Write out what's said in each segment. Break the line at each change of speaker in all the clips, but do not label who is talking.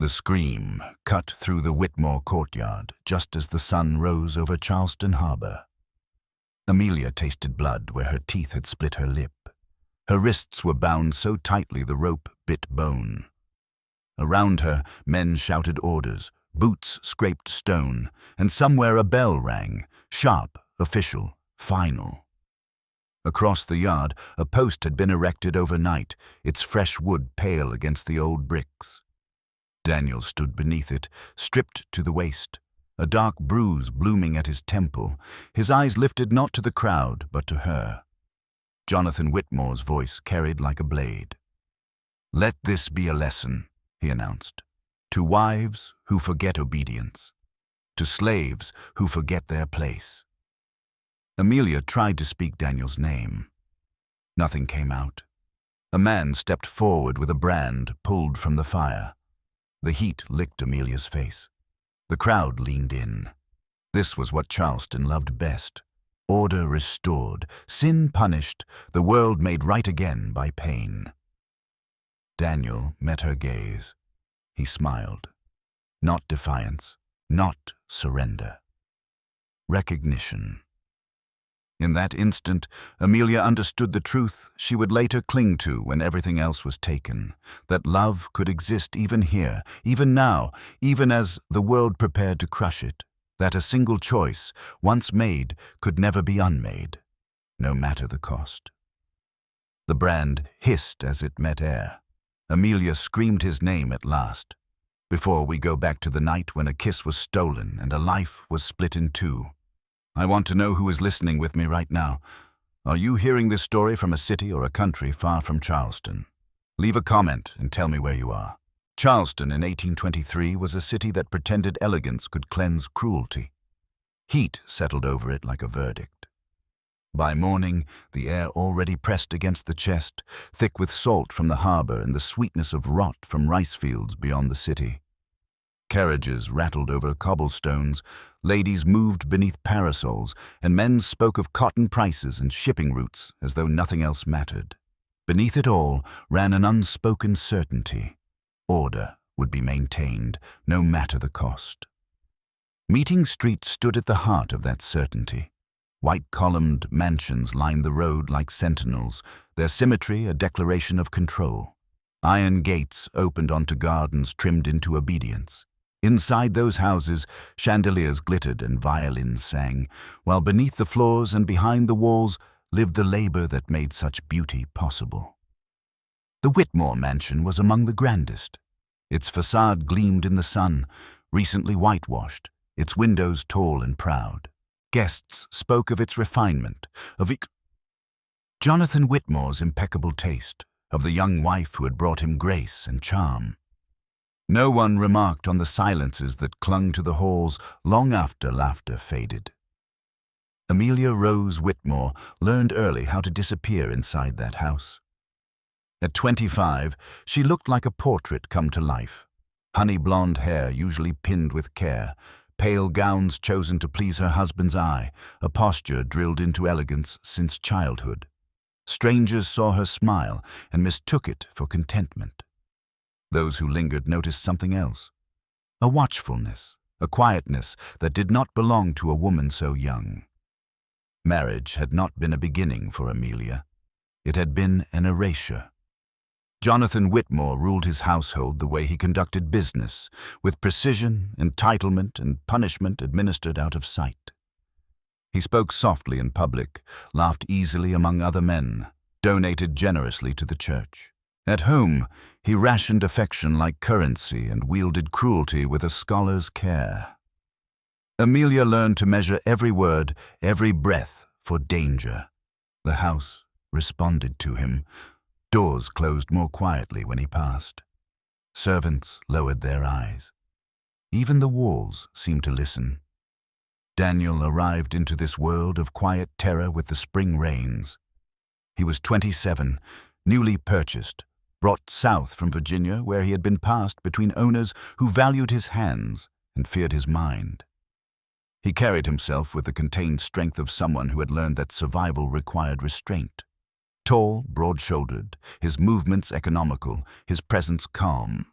The scream cut through the Whitmore courtyard just as the sun rose over Charleston Harbor. Amelia tasted blood where her teeth had split her lip. Her wrists were bound so tightly the rope bit bone. Around her, men shouted orders, boots scraped stone, and somewhere a bell rang, sharp, official, final. Across the yard, a post had been erected overnight, its fresh wood pale against the old bricks. Daniel stood beneath it, stripped to the waist, a dark bruise blooming at his temple, his eyes lifted not to the crowd, but to her. Jonathan Whitmore's voice carried like a blade. "Let this be a lesson," he announced, "to wives who forget obedience, to slaves who forget their place." Amelia tried to speak Daniel's name. Nothing came out. A man stepped forward with a brand pulled from the fire. The heat licked Amelia's face. The crowd leaned in. This was what Charleston loved best. Order restored, sin punished, the world made right again by pain. Daniel met her gaze. He smiled. Not defiance, not surrender. Recognition. In that instant, Amelia understood the truth she would later cling to when everything else was taken, that love could exist even here, even now, even as the world prepared to crush it, that a single choice, once made, could never be unmade, no matter the cost. The brand hissed as it met air. Amelia screamed his name at last. Before we go back to the night when a kiss was stolen and a life was split in two. I want to know who is listening with me right now. Are you hearing this story from a city or a country far from Charleston? Leave a comment and tell me where you are. Charleston in 1823 was a city that pretended elegance could cleanse cruelty. Heat settled over it like a verdict. By morning, the air already pressed against the chest, thick with salt from the harbor and the sweetness of rot from rice fields beyond the city. Carriages rattled over cobblestones, ladies moved beneath parasols, and men spoke of cotton prices and shipping routes as though nothing else mattered. Beneath it all ran an unspoken certainty. Order would be maintained, no matter the cost. Meeting Street stood at the heart of that certainty. White-columned mansions lined the road like sentinels, their symmetry a declaration of control. Iron gates opened onto gardens trimmed into obedience. Inside those houses, chandeliers glittered and violins sang, while beneath the floors and behind the walls lived the labor that made such beauty possible. The Whitmore mansion was among the grandest. Its facade gleamed in the sun, recently whitewashed, its windows tall and proud. Guests spoke of its refinement, of Jonathan Whitmore's impeccable taste, of the young wife who had brought him grace and charm. No one remarked on the silences that clung to the halls long after laughter faded. Amelia Rose Whitmore learned early how to disappear inside that house. At 25, she looked like a portrait come to life. Honey blonde hair usually pinned with care, pale gowns chosen to please her husband's eye, a posture drilled into elegance since childhood. Strangers saw her smile and mistook it for contentment. Those who lingered noticed something else, a watchfulness, a quietness that did not belong to a woman so young. Marriage had not been a beginning for Amelia. It had been an erasure. Jonathan Whitmore ruled his household the way he conducted business, with precision, entitlement, and punishment administered out of sight. He spoke softly in public, laughed easily among other men, donated generously to the church. At home, he rationed affection like currency and wielded cruelty with a scholar's care. Amelia learned to measure every word, every breath for danger. The house responded to him. Doors closed more quietly when he passed. Servants lowered their eyes. Even the walls seemed to listen. Daniel arrived into this world of quiet terror with the spring rains. He was 27, newly purchased, brought south from Virginia where he had been passed between owners who valued his hands and feared his mind. He carried himself with the contained strength of someone who had learned that survival required restraint. Tall, broad-shouldered, his movements economical, his presence calm.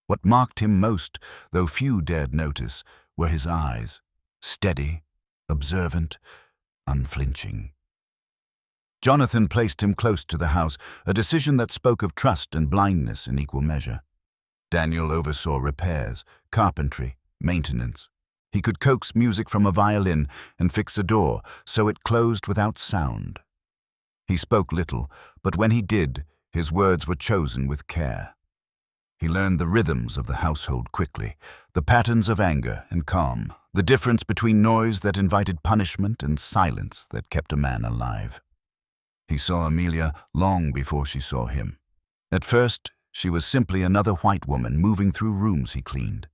What marked him most, though few dared notice, were his eyes, steady, observant, unflinching. Jonathan placed him close to the house, a decision that spoke of trust and blindness in equal measure. Daniel oversaw repairs, carpentry, maintenance. He could coax music from a violin and fix a door so it closed without sound. He spoke little, but when he did, his words were chosen with care. He learned the rhythms of the household quickly, the patterns of anger and calm, the difference between noise that invited punishment and silence that kept a man alive. He saw Amelia long before she saw him. At first, she was simply another white woman moving through rooms he cleaned.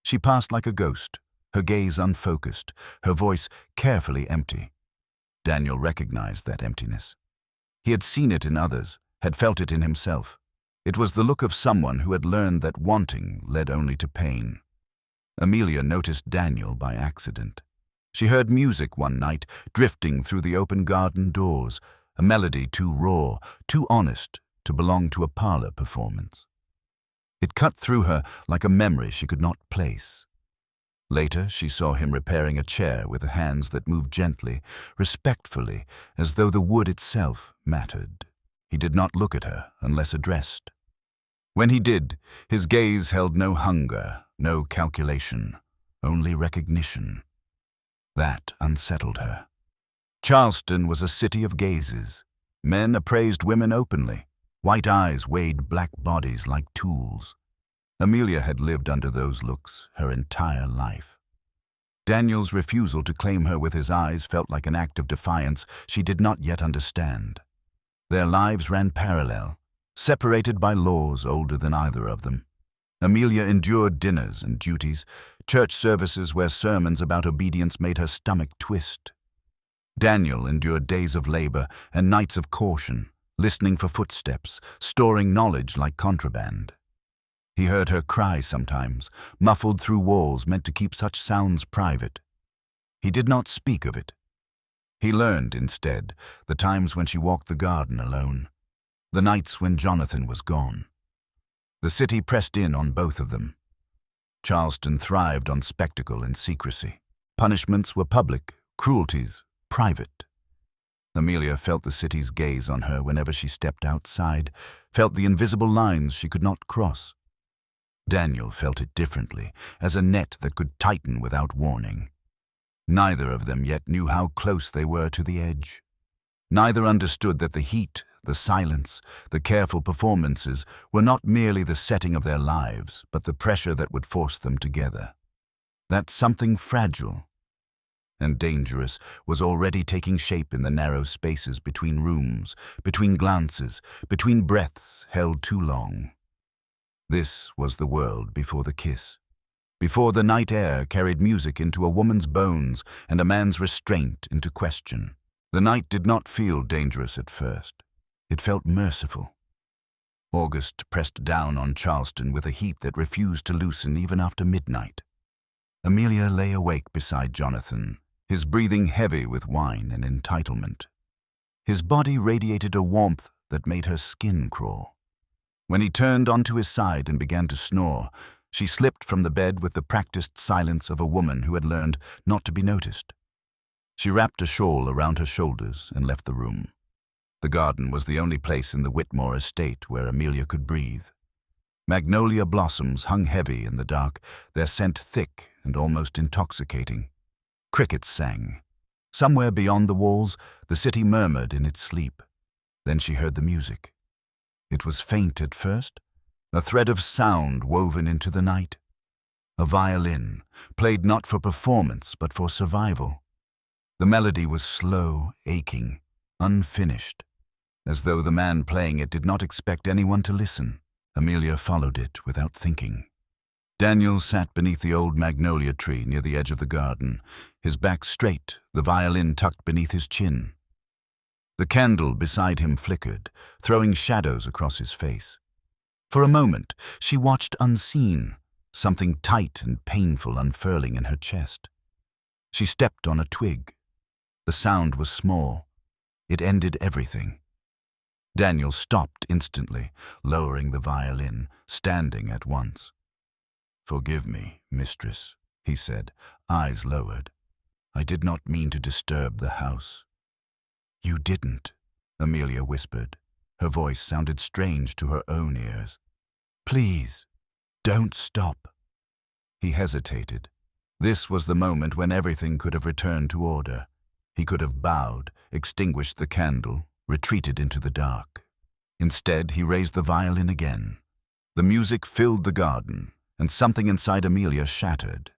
She passed like a ghost, her gaze unfocused, her voice carefully empty. Daniel recognized that emptiness. He had seen it in others, had felt it in himself. It was the look of someone who had learned that wanting led only to pain. Amelia noticed Daniel by accident. She heard music one night, drifting through the open garden doors, a melody too raw, too honest to belong to a parlor performance. It cut through her like a memory she could not place. Later, she saw him repairing a chair with hands that moved gently, respectfully, as though the wood itself mattered. He did not look at her unless addressed. When he did, his gaze held no hunger, no calculation, only recognition. That unsettled her. Charleston was a city of gazes. Men appraised women openly. White eyes weighed black bodies like tools. Amelia had lived under those looks her entire life. Daniel's refusal to claim her with his eyes felt like an act of defiance she did not yet understand. Their lives ran parallel, separated by laws older than either of them. Amelia endured dinners and duties, church services where sermons about obedience made her stomach twist. Daniel endured days of labor and nights of caution, listening for footsteps, storing knowledge like contraband. He heard her cry sometimes, muffled through walls meant to keep such sounds private. He did not speak of it. He learned, instead, the times when she walked the garden alone, the nights when Jonathan was gone. The city pressed in on both of them. Charleston thrived on spectacle and secrecy. Punishments were public, cruelties private. Amelia felt the city's gaze on her whenever she stepped outside, felt the invisible lines she could not cross. Daniel felt it differently, as a net that could tighten without warning. Neither of them yet knew how close they were to the edge. Neither understood that the heat, the silence, the careful performances were not merely the setting of their lives, but the pressure that would force them together. That something fragile and dangerous was already taking shape in the narrow spaces between rooms, between glances, between breaths held too long. This was the world before the kiss, before the night air carried music into a woman's bones and a man's restraint into question. The night did not feel dangerous at first. It felt merciful. August pressed down on Charleston with a heat that refused to loosen even after midnight. Amelia lay awake beside Jonathan, his breathing heavy with wine and entitlement. His body radiated a warmth that made her skin crawl. When he turned onto his side and began to snore, she slipped from the bed with the practiced silence of a woman who had learned not to be noticed. She wrapped a shawl around her shoulders and left the room. The garden was the only place in the Whitmore estate where Amelia could breathe. Magnolia blossoms hung heavy in the dark, their scent thick and almost intoxicating. Crickets sang. Somewhere beyond the walls, the city murmured in its sleep. Then she heard the music. It was faint at first, a thread of sound woven into the night. A violin, played not for performance but for survival. The melody was slow, aching, unfinished, as though the man playing it did not expect anyone to listen. Amelia followed it without thinking. Daniel sat beneath the old magnolia tree near the edge of the garden, his back straight, the violin tucked beneath his chin. The candle beside him flickered, throwing shadows across his face. For a moment, she watched unseen, something tight and painful unfurling in her chest. She stepped on a twig. The sound was small. It ended everything. Daniel stopped instantly, lowering the violin, standing at once. "Forgive me, mistress," he said, eyes lowered. "I did not mean to disturb the house." "You didn't," Amelia whispered. Her voice sounded strange to her own ears. "Please, don't stop." He hesitated. This was the moment when everything could have returned to order. He could have bowed, extinguished the candle, retreated into the dark. Instead, he raised the violin again. The music filled the garden, and something inside Amelia shattered.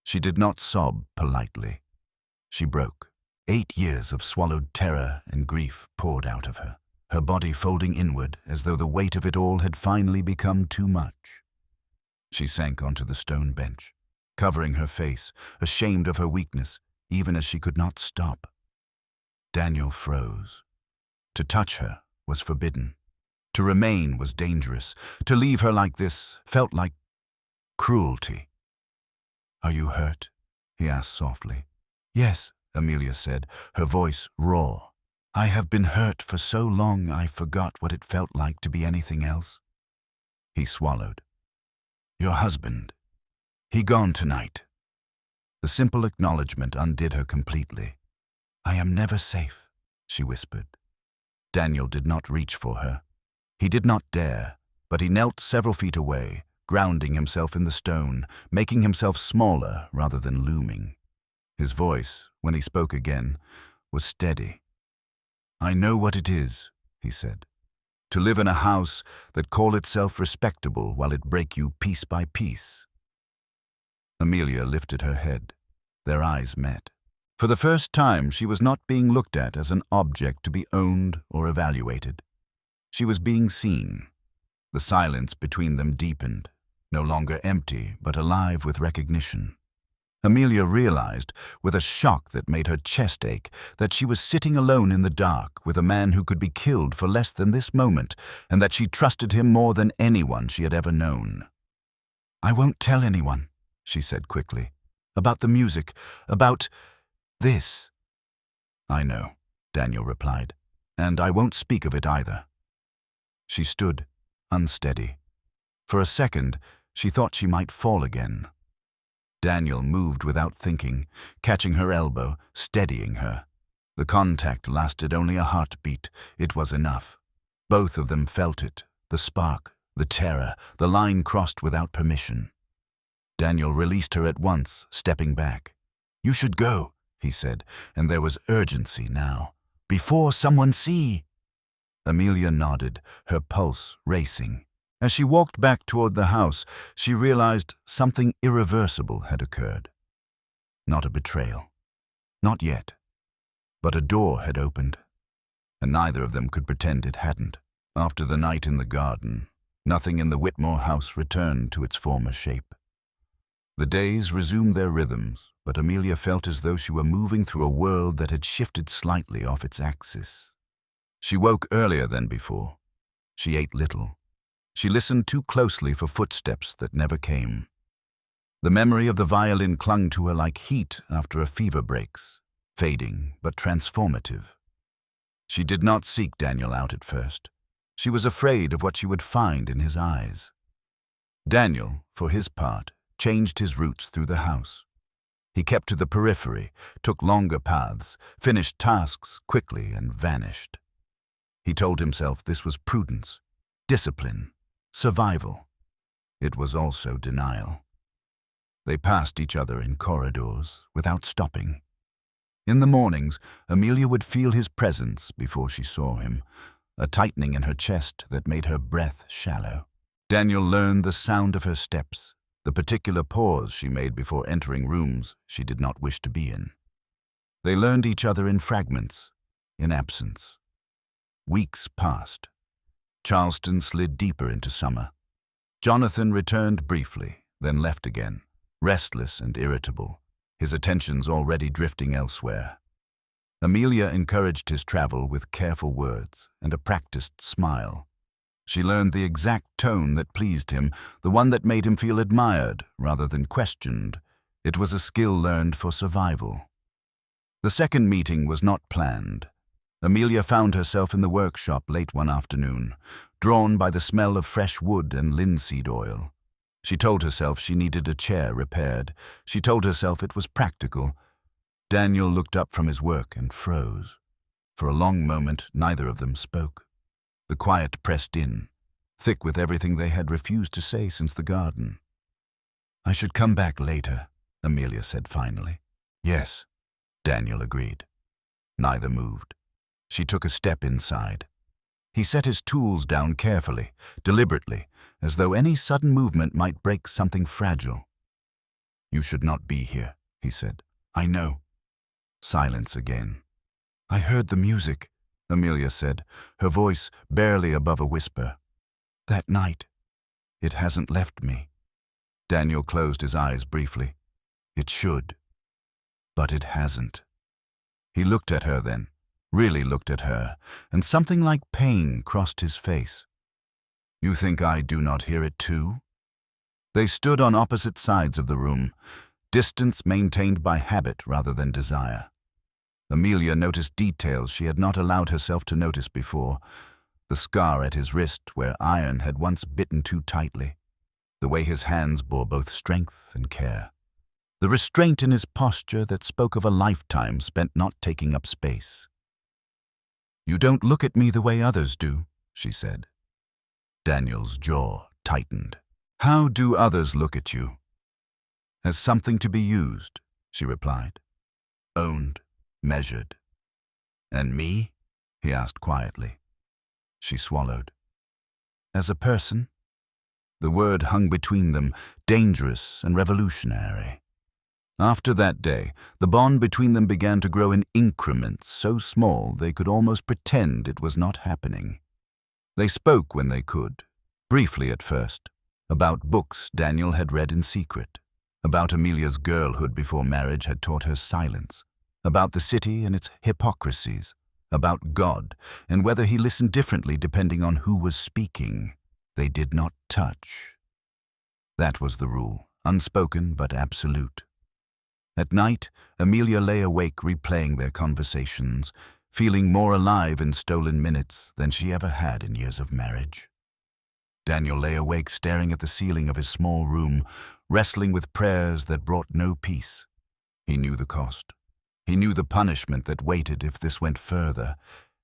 She did not sob politely. She broke. 8 years of swallowed terror and grief poured out of her, her body folding inward as though the weight of it all had finally become too much. She sank onto the stone bench, covering her face, ashamed of her weakness, even as she could not stop. Daniel froze. To touch her was forbidden. To remain was dangerous. To leave her like this felt like cruelty. "Are you hurt?" he asked softly. "Yes," Amelia said, her voice raw. "I have been hurt for so long I forgot what it felt like to be anything else." He swallowed. "Your husband, he gone tonight." The simple acknowledgement undid her completely. "I am never safe," she whispered. Daniel did not reach for her. He did not dare, but he knelt several feet away, grounding himself in the stone, making himself smaller rather than looming. His voice, when he spoke again, was steady. "I know what it is," he said, "to live in a house that call itself respectable while it break you piece by piece." Amelia lifted her head. Their eyes met. For the first time, she was not being looked at as an object to be owned or evaluated. She was being seen. The silence between them deepened, no longer empty, but alive with recognition. Amelia realized, with a shock that made her chest ache, that she was sitting alone in the dark with a man who could be killed for less than this moment, and that she trusted him more than anyone she had ever known. "I won't tell anyone," she said quickly. "About the music, about this." "I know," Daniel replied, "and I won't speak of it either." She stood, unsteady. For a second, she thought she might fall again. Daniel moved without thinking, catching her elbow, steadying her. The contact lasted only a heartbeat. It was enough. Both of them felt it, the spark, the terror, the line crossed without permission. Daniel released her at once, stepping back. "You should go," he said, and there was urgency now. "Before someone see." Amelia nodded, her pulse racing. As she walked back toward the house, she realized something irreversible had occurred. Not a betrayal. Not yet. But a door had opened, and neither of them could pretend it hadn't. After the night in the garden, nothing in the Whitmore house returned to its former shape. The days resumed their rhythms, but Amelia felt as though she were moving through a world that had shifted slightly off its axis. She woke earlier than before. She ate little. She listened too closely for footsteps that never came. The memory of the violin clung to her like heat after a fever breaks, fading but transformative. She did not seek Daniel out at first. She was afraid of what she would find in his eyes. Daniel, for his part, changed his routes through the house. He kept to the periphery, took longer paths, finished tasks quickly, and vanished. He told himself this was prudence, discipline, survival. It was also denial. They passed each other in corridors without stopping. In the mornings, Amelia would feel his presence before she saw him, a tightening in her chest that made her breath shallow. Daniel learned the sound of her steps, the particular pause she made before entering rooms she did not wish to be in. They learned each other in fragments, in absence. Weeks passed. Charleston slid deeper into summer. Jonathan returned briefly, then left again, restless and irritable, his attentions already drifting elsewhere. Amelia encouraged his travel with careful words and a practiced smile. She learned the exact tone that pleased him, the one that made him feel admired rather than questioned. It was a skill learned for survival. The second meeting was not planned. Amelia found herself in the workshop late one afternoon, drawn by the smell of fresh wood and linseed oil. She told herself she needed a chair repaired. She told herself it was practical. Daniel looked up from his work and froze. For a long moment, neither of them spoke. The quiet pressed in, thick with everything they had refused to say since the garden. "I should come back later," Amelia said finally. "Yes," Daniel agreed. Neither moved. She took a step inside. He set his tools down carefully, deliberately, as though any sudden movement might break something fragile. "You should not be here," he said. "I know." Silence again. "I heard the music," Amelia said, her voice barely above a whisper. "That night. It hasn't left me." Daniel closed his eyes briefly. "It should. But it hasn't." He looked at her then, really looked at her, and something like pain crossed his face. "You think I do not hear it too?" They stood on opposite sides of the room, distance maintained by habit rather than desire. Amelia noticed details she had not allowed herself to notice before. The scar at his wrist where iron had once bitten too tightly. The way his hands bore both strength and care. The restraint in his posture that spoke of a lifetime spent not taking up space. "You don't look at me the way others do," she said. Daniel's jaw tightened. "How do others look at you?" "As something to be used," she replied. "Owned, measured." "And me?" he asked quietly. She swallowed. "As a person?" The word hung between them, dangerous and revolutionary. After that day, the bond between them began to grow in increments so small they could almost pretend it was not happening. They spoke when they could, briefly at first, about books Daniel had read in secret, about Amelia's girlhood before marriage had taught her silence, about the city and its hypocrisies, about God and whether he listened differently depending on who was speaking. They did not touch. That was the rule, unspoken but absolute. At night, Amelia lay awake replaying their conversations, feeling more alive in stolen minutes than she ever had in years of marriage. Daniel lay awake staring at the ceiling of his small room, wrestling with prayers that brought no peace. He knew the cost. He knew the punishment that waited if this went further,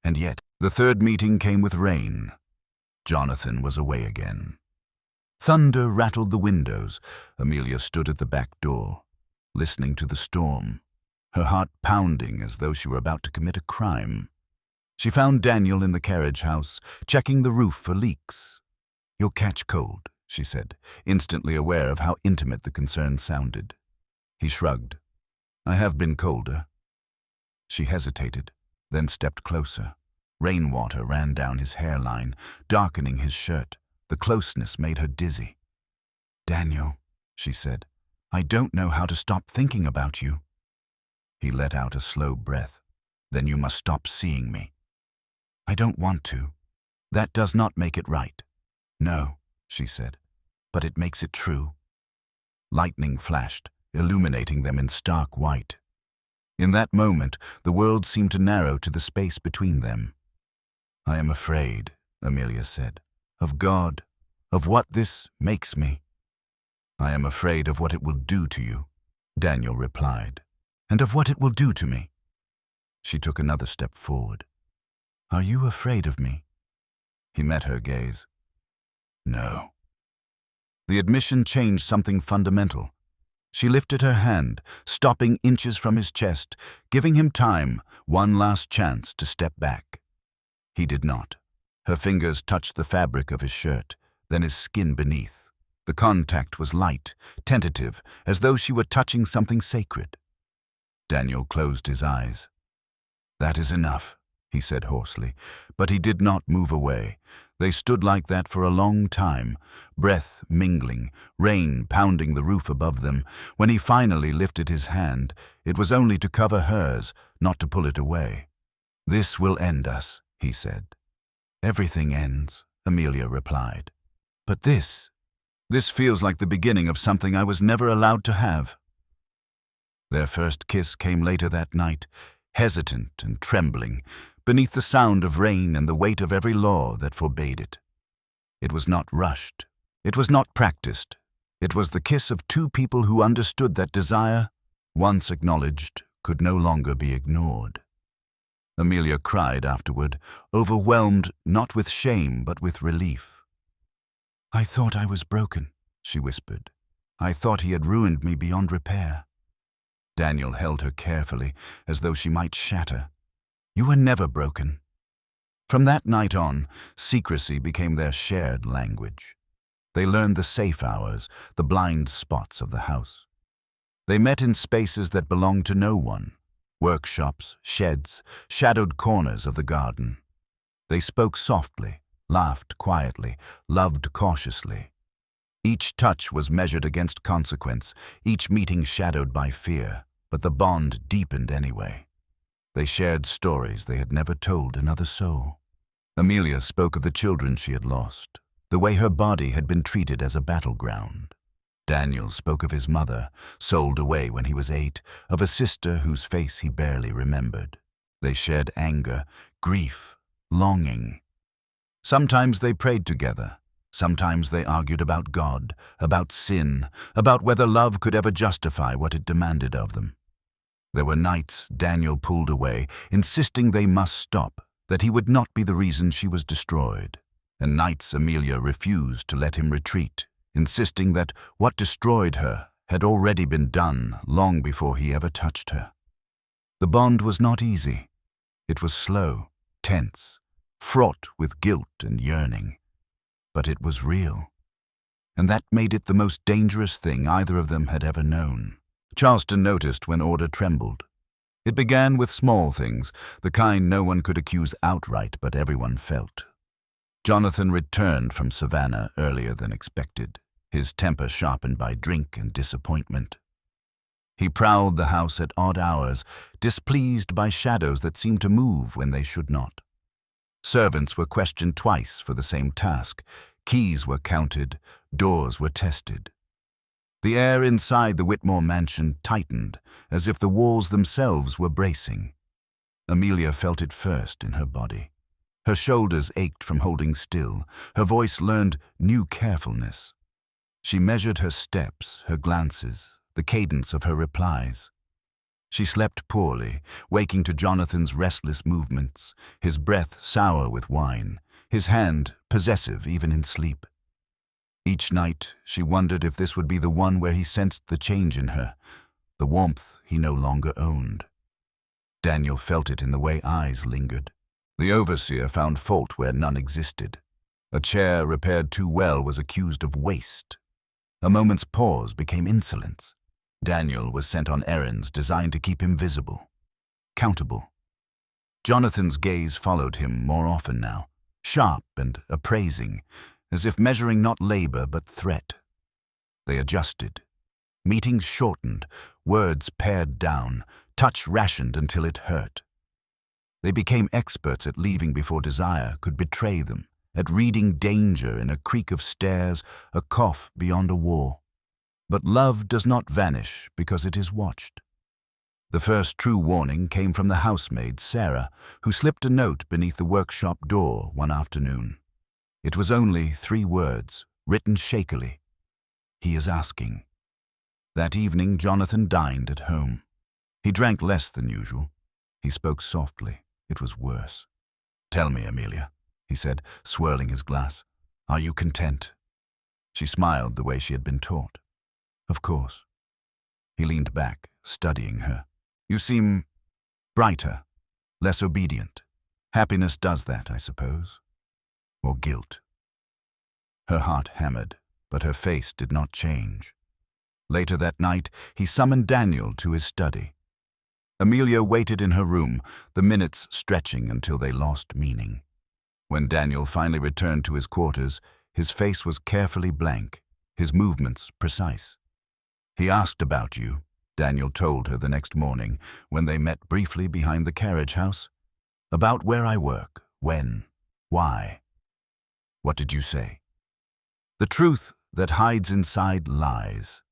and yet the third meeting came with rain. Jonathan was away again. Thunder rattled the windows. Amelia stood at the back door, listening to the storm, her heart pounding as though she were about to commit a crime. She found Daniel in the carriage house, checking the roof for leaks. "You'll catch cold," she said, instantly aware of how intimate the concern sounded. He shrugged. "I have been colder." She hesitated, then stepped closer. Rainwater ran down his hairline, darkening his shirt. The closeness made her dizzy. "Daniel," she said, "I don't know how to stop thinking about you." He let out a slow breath. "Then you must stop seeing me." "I don't want to. That does not make it right." "No," she said, "but it makes it true." Lightning flashed, illuminating them in stark white. In that moment, the world seemed to narrow to the space between them. "I am afraid," Amelia said, "of God, of what this makes me." "I am afraid of what it will do to you," Daniel replied. "And of what it will do to me." She took another step forward. "Are you afraid of me?" He met her gaze. "No." The admission changed something fundamental. She lifted her hand, stopping inches from his chest, giving him time, one last chance to step back. He did not. Her fingers touched the fabric of his shirt, then his skin beneath. The contact was light, tentative, as though she were touching something sacred. Daniel closed his eyes. "That is enough," he said hoarsely, but he did not move away. They stood like that for a long time, breath mingling, rain pounding the roof above them. When he finally lifted his hand, it was only to cover hers, not to pull it away. "This will end us," he said. "Everything ends," Amelia replied. "But this feels like the beginning of something I was never allowed to have." Their first kiss came later that night, hesitant and trembling, beneath the sound of rain and the weight of every law that forbade it. It was not rushed. It was not practiced. It was the kiss of two people who understood that desire, once acknowledged, could no longer be ignored. Amelia cried afterward, overwhelmed not with shame but with relief. "I thought I was broken," she whispered. "I thought he had ruined me beyond repair." Daniel held her carefully, as though she might shatter. "You were never broken." From that night on, secrecy became their shared language. They learned the safe hours, the blind spots of the house. They met in spaces that belonged to no one: workshops, sheds, shadowed corners of the garden. They spoke softly, laughed quietly, loved cautiously. Each touch was measured against consequence, each meeting shadowed by fear, but the bond deepened anyway. They shared stories they had never told another soul. Amelia spoke of the children she had lost, the way her body had been treated as a battleground. Daniel spoke of his mother, sold away when he was 8, of a sister whose face he barely remembered. They shared anger, grief, longing. Sometimes they prayed together. Sometimes they argued about God, about sin, about whether love could ever justify what it demanded of them. There were nights Daniel pulled away, insisting they must stop, that he would not be the reason she was destroyed. And nights Amelia refused to let him retreat, insisting that what destroyed her had already been done long before he ever touched her. The bond was not easy. It was slow, tense, fraught with guilt and yearning. But it was real. And that made it the most dangerous thing either of them had ever known. Charleston noticed when order trembled. It began with small things, the kind no one could accuse outright but everyone felt. Jonathan returned from Savannah earlier than expected, his temper sharpened by drink and disappointment. He prowled the house at odd hours, displeased by shadows that seemed to move when they should not. Servants were questioned twice for the same task. Keys were counted, doors were tested. The air inside the Whitmore mansion tightened, as if the walls themselves were bracing. Amelia felt it first in her body. Her shoulders ached from holding still. Her voice learned new carefulness. She measured her steps, her glances, the cadence of her replies. She slept poorly, waking to Jonathan's restless movements, his breath sour with wine, his hand possessive even in sleep. Each night she wondered if this would be the one where he sensed the change in her, the warmth he no longer owned. Daniel felt it in the way eyes lingered. The overseer found fault where none existed. A chair repaired too well was accused of waste. A moment's pause became insolence. Daniel was sent on errands designed to keep him visible, countable. Jonathan's gaze followed him more often now, sharp and appraising, as if measuring not labor but threat. They adjusted. Meetings shortened, words pared down, touch rationed until it hurt. They became experts at leaving before desire could betray them, at reading danger in a creak of stairs, a cough beyond a wall. But love does not vanish because it is watched. The first true warning came from the housemaid, Sarah, who slipped a note beneath the workshop door one afternoon. It was only 3 words, written shakily. "He is asking." That evening, Jonathan dined at home. He drank less than usual. He spoke softly. It was worse. "Tell me, Amelia," he said, swirling his glass. "Are you content?" She smiled the way she had been taught. "Of course." He leaned back, studying her. "You seem brighter, less obedient. Happiness does that, I suppose. Or guilt." Her heart hammered, but her face did not change. Later that night, he summoned Daniel to his study. Amelia waited in her room, the minutes stretching until they lost meaning. When Daniel finally returned to his quarters, his face was carefully blank, his movements precise. "He asked about you," Daniel told her the next morning when they met briefly behind the carriage house. "About where I work, when, why. What did you say?" The truth that hides inside lies.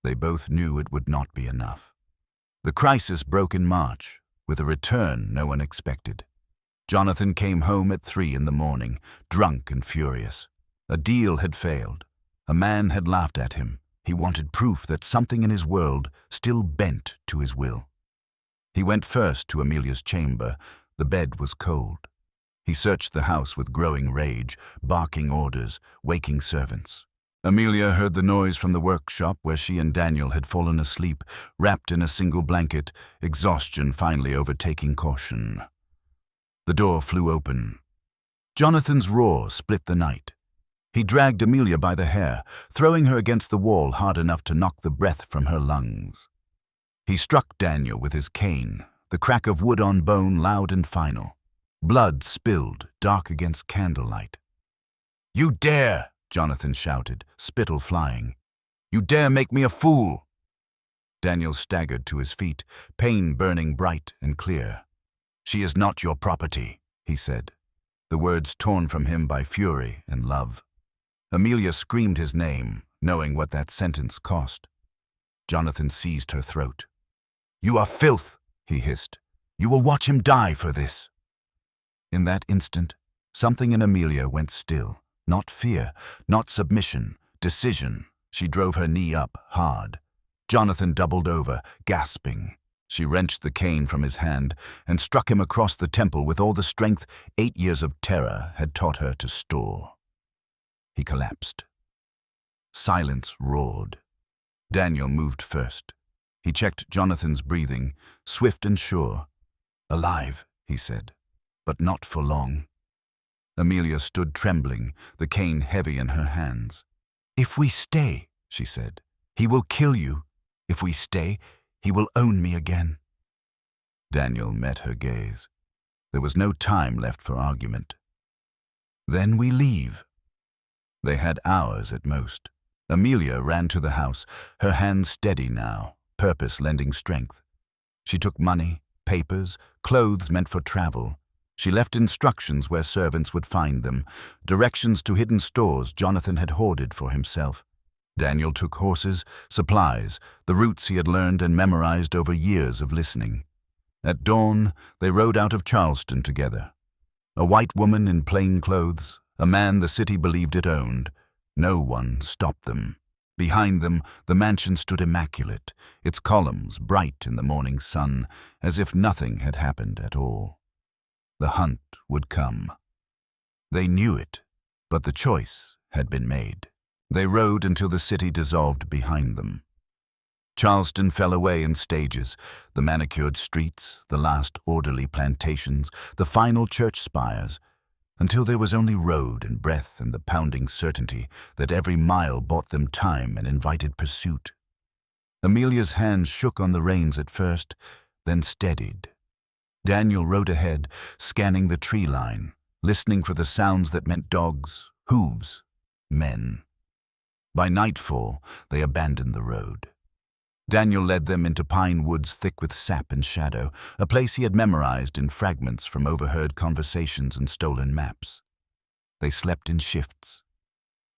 They both knew it would not be enough. The crisis broke in March, with a return no one expected. Jonathan came home at 3 in the morning, drunk and furious. A deal had failed. A man had laughed at him. He wanted proof that something in his world still bent to his will. He went first to Amelia's chamber. The bed was cold. He searched the house with growing rage, barking orders, waking servants. Amelia heard the noise from the workshop where she and Daniel had fallen asleep, wrapped in a single blanket, exhaustion finally overtaking caution. The door flew open. Jonathan's roar split the night. He dragged Amelia by the hair, throwing her against the wall hard enough to knock the breath from her lungs. He struck Daniel with his cane, the crack of wood on bone loud and final. Blood spilled, dark against candlelight. "You dare!" Jonathan shouted, spittle flying. "You dare make me a fool!" Daniel staggered to his feet, pain burning bright and clear. "She is not your property," he said, the words torn from him by fury and love. Amelia screamed his name, knowing what that sentence cost. Jonathan seized her throat. "You are filth," he hissed. "You will watch him die for this." In that instant, something in Amelia went still. Not fear, not submission, decision. She drove her knee up, hard. Jonathan doubled over, gasping. She wrenched the cane from his hand and struck him across the temple with all the strength 8 years of terror had taught her to store. He collapsed. Silence roared. Daniel moved first. He checked Jonathan's breathing, swift and sure. "Alive," he said, "but not for long." Amelia stood trembling, the cane heavy in her hands. "If we stay," she said, "he will kill you. If we stay, he will own me again." Daniel met her gaze. There was no time left for argument. "Then we leave." They had hours at most. Amelia ran to the house, her hands steady now, purpose lending strength. She took money, papers, clothes meant for travel. She left instructions where servants would find them, directions to hidden stores Jonathan had hoarded for himself. Daniel took horses, supplies, the routes he had learned and memorized over years of listening. At dawn, they rode out of Charleston together. A white woman in plain clothes, a man the city believed it owned. No one stopped them. Behind them, the mansion stood immaculate, its columns bright in the morning sun, as if nothing had happened at all. The hunt would come. They knew it, but the choice had been made. They rode until the city dissolved behind them. Charleston fell away in stages, the manicured streets, the last orderly plantations, the final church spires, until there was only road and breath and the pounding certainty that every mile bought them time and invited pursuit. Amelia's hands shook on the reins at first, then steadied. Daniel rode ahead, scanning the tree line, listening for the sounds that meant dogs, hooves, men. By nightfall, they abandoned the road. Daniel led them into pine woods thick with sap and shadow, a place he had memorized in fragments from overheard conversations and stolen maps. They slept in shifts.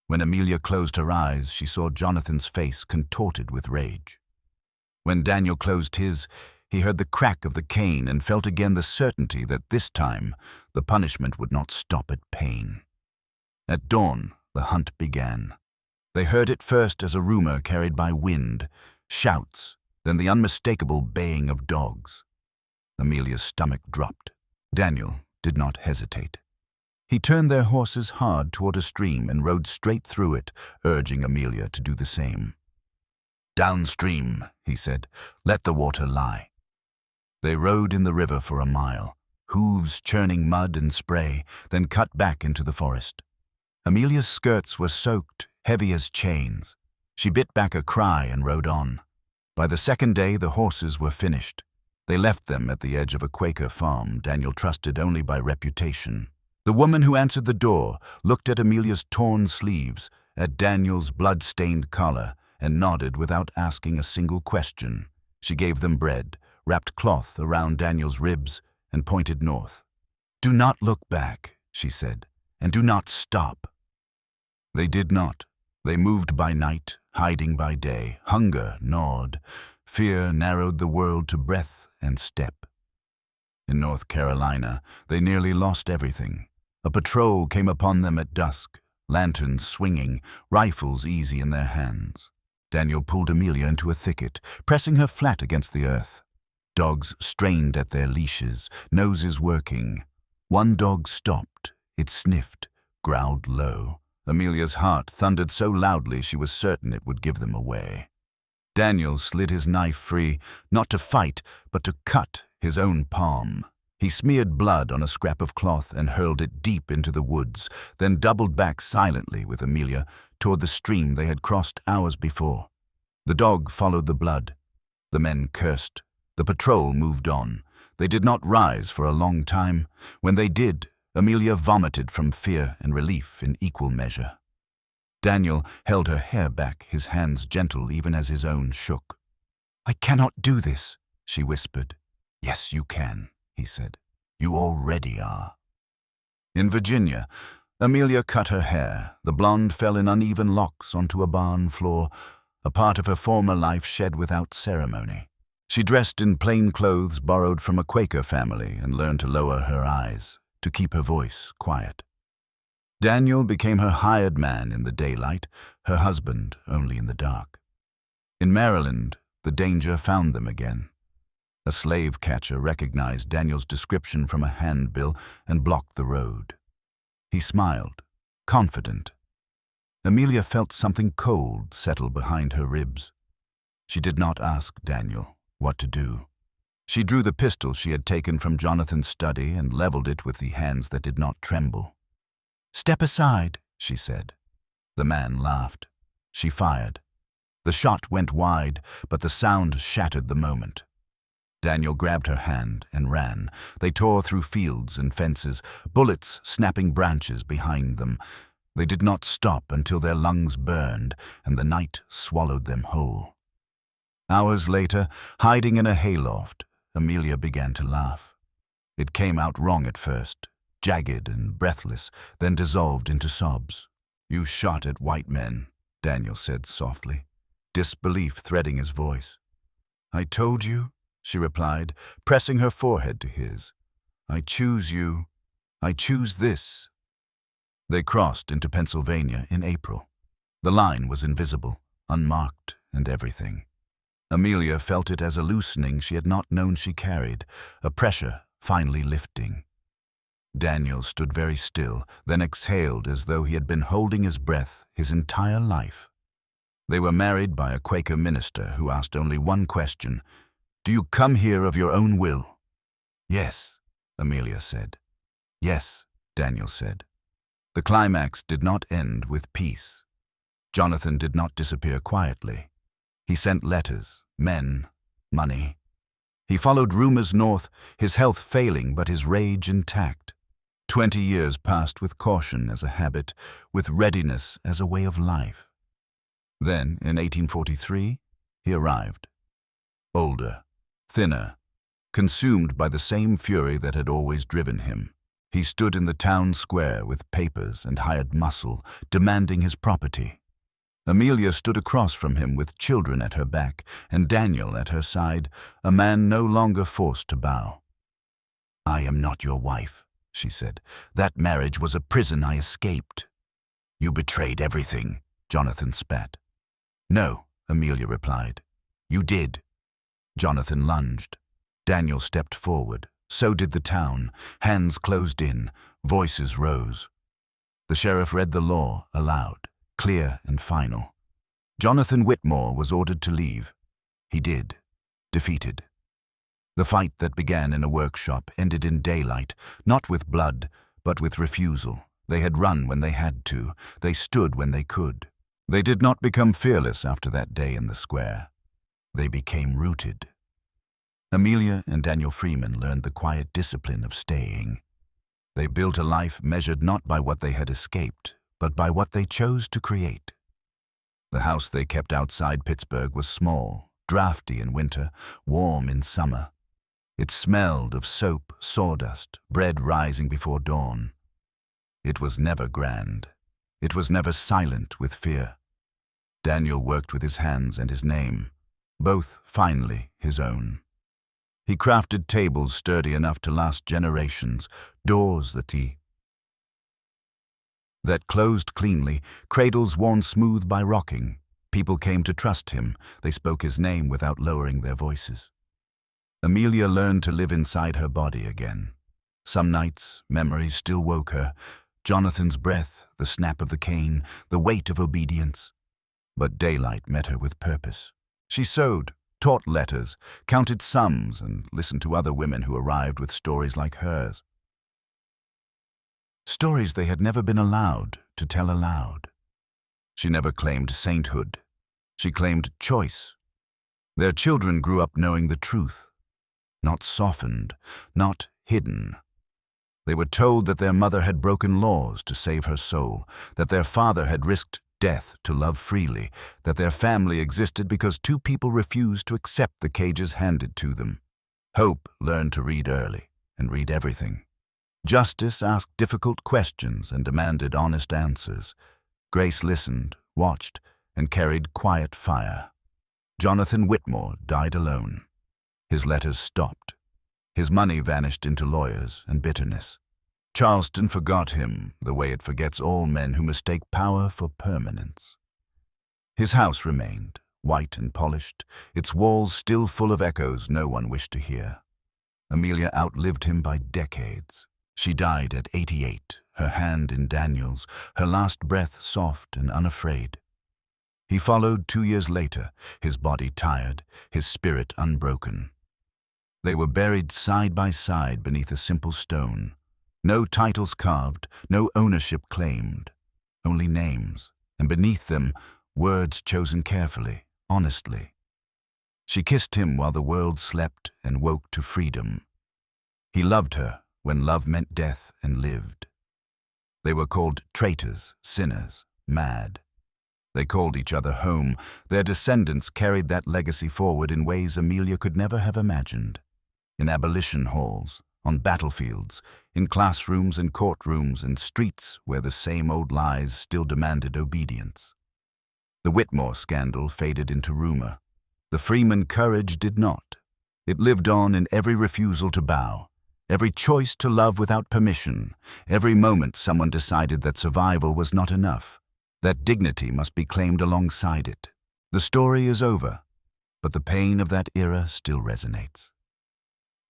When Amelia closed her eyes, she saw Jonathan's face contorted with rage. When Daniel closed his, he heard the crack of the cane and felt again the certainty that this time the punishment would not stop at pain. At dawn, the hunt began. They heard it first as a rumor carried by wind, shouts, then the unmistakable baying of dogs. Amelia's stomach dropped. Daniel did not hesitate. He turned their horses hard toward a stream and rode straight through it, urging Amelia to do the same. "Downstream," he said, "let the water lie." They rode in the river for a mile, hooves churning mud and spray, then cut back into the forest. Amelia's skirts were soaked, heavy as chains. She bit back a cry and rode on. By the second day, the horses were finished. They left them at the edge of a Quaker farm Daniel trusted only by reputation. The woman who answered the door looked at Amelia's torn sleeves, at Daniel's blood-stained collar, and nodded without asking a single question. She gave them bread, wrapped cloth around Daniel's ribs, and pointed north. "Do not look back," she said, "and do not stop." They did not. They moved by night, hiding by day. Hunger gnawed. Fear narrowed the world to breath and step. In North Carolina, they nearly lost everything. A patrol came upon them at dusk. lanterns swinging, rifles easy in their hands. Daniel pulled Amelia into a thicket, pressing her flat against the earth. Dogs strained at their leashes, noses working. One dog stopped. It sniffed, growled low. Amelia's heart thundered so loudly she was certain it would give them away. Daniel slid his knife free, not to fight, but to cut his own palm. He smeared blood on a scrap of cloth and hurled it deep into the woods, then doubled back silently with Amelia toward the stream they had crossed hours before. The dog followed the blood. The men cursed. The patrol moved on. They did not rise for a long time. When they did, Amelia vomited from fear and relief in equal measure. Daniel held her hair back, his hands gentle even as his own shook. "I cannot do this," she whispered. "Yes, you can," he said. "You already are." In Virginia, Amelia cut her hair. The blonde fell in uneven locks onto a barn floor, a part of her former life shed without ceremony. She dressed in plain clothes borrowed from a Quaker family and learned to lower her eyes, to keep her voice quiet. Daniel became her hired man in the daylight, her husband only in the dark. In Maryland, the danger found them again. A slave catcher recognized Daniel's description from a handbill and blocked the road. He smiled, confident. Amelia felt something cold settle behind her ribs. She did not ask Daniel what to do. She drew the pistol she had taken from Jonathan's study and leveled it with the hands that did not tremble. "Step aside," she said. The man laughed. She fired. The shot went wide, but the sound shattered the moment. Daniel grabbed her hand and ran. They tore through fields and fences, bullets snapping branches behind them. They did not stop until their lungs burned and the night swallowed them whole. Hours later, hiding in a hayloft, Amelia began to laugh. It came out wrong at first, jagged and breathless, then dissolved into sobs. "You shot at white men," Daniel said softly, disbelief threading his voice. "I told you," she replied, pressing her forehead to his. "I choose you. I choose this." They crossed into Pennsylvania in April. The line was invisible, unmarked and everything. Amelia felt it as a loosening she had not known she carried, a pressure finally lifting. Daniel stood very still, then exhaled as though he had been holding his breath his entire life. They were married by a Quaker minister who asked only one question: "Do you come here of your own will?" "Yes," Amelia said. "Yes," Daniel said. The climax did not end with peace. Jonathan did not disappear quietly. He sent letters, men, money. He followed rumors north, his health failing but his rage intact. 20 years passed with caution as a habit, with readiness as a way of life. Then, in 1843, he arrived. Older, thinner, consumed by the same fury that had always driven him. He stood in the town square with papers and hired muscle, demanding his property. Amelia stood across from him with children at her back and Daniel at her side, a man no longer forced to bow. "I am not your wife," she said. "That marriage was a prison I escaped." "You betrayed everything," Jonathan spat. "No," Amelia replied. "You did." Jonathan lunged. Daniel stepped forward. So did the town. Hands closed in. Voices rose. The sheriff read the law aloud, clear and final. Jonathan Whitmore was ordered to leave. He did, defeated. The fight that began in a workshop ended in daylight, not with blood, but with refusal. They had run when they had to. They stood when they could. They did not become fearless after that day in the square. They became rooted. Amelia and Daniel Freeman learned the quiet discipline of staying. They built a life measured not by what they had escaped, but by what they chose to create. The house they kept outside Pittsburgh was small, drafty in winter, warm in summer. It smelled of soap, sawdust, bread rising before dawn. It was never grand. It was never silent with fear. Daniel worked with his hands and his name, both finely his own. He crafted tables sturdy enough to last generations, doors that he that closed cleanly, cradles worn smooth by rocking. People came to trust him. They spoke his name without lowering their voices. Amelia learned to live inside her body again. Some nights, memories still woke her. Jonathan's breath, the snap of the cane, the weight of obedience. But daylight met her with purpose. She sewed, taught letters, counted sums, and listened to other women who arrived with stories like hers. Stories they had never been allowed to tell aloud. She never claimed sainthood. She claimed choice. Their children grew up knowing the truth. Not softened, not hidden. They were told that their mother had broken laws to save her soul, that their father had risked death to love freely, that their family existed because two people refused to accept the cages handed to them. Hope learned to read early and read everything. Justice asked difficult questions and demanded honest answers. Grace listened, watched, and carried quiet fire. Jonathan Whitmore died alone. His letters stopped. His money vanished into lawyers and bitterness. Charleston forgot him the way it forgets all men who mistake power for permanence. His house remained, white and polished, its walls still full of echoes no one wished to hear. Amelia outlived him by decades. She died at 88, her hand in Daniel's, her last breath soft and unafraid. He followed 2 years later, his body tired, his spirit unbroken. They were buried side by side beneath a simple stone. No titles carved, no ownership claimed, only names, and beneath them, words chosen carefully, honestly. She kissed him while the world slept and woke to freedom. He loved her when love meant death and lived. They were called traitors, sinners, mad. They called each other home. Their descendants carried that legacy forward in ways Amelia could never have imagined. In abolition halls, on battlefields, in classrooms and courtrooms and streets where the same old lies still demanded obedience. The Whitmore scandal faded into rumor. The Freeman courage did not. It lived on in every refusal to bow, every choice to love without permission, every moment someone decided that survival was not enough, that dignity must be claimed alongside it. The story is over, but the pain of that era still resonates.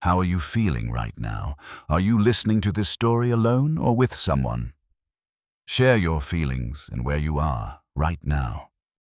How are you feeling right now? Are you listening to this story alone or with someone? Share your feelings and where you are right now.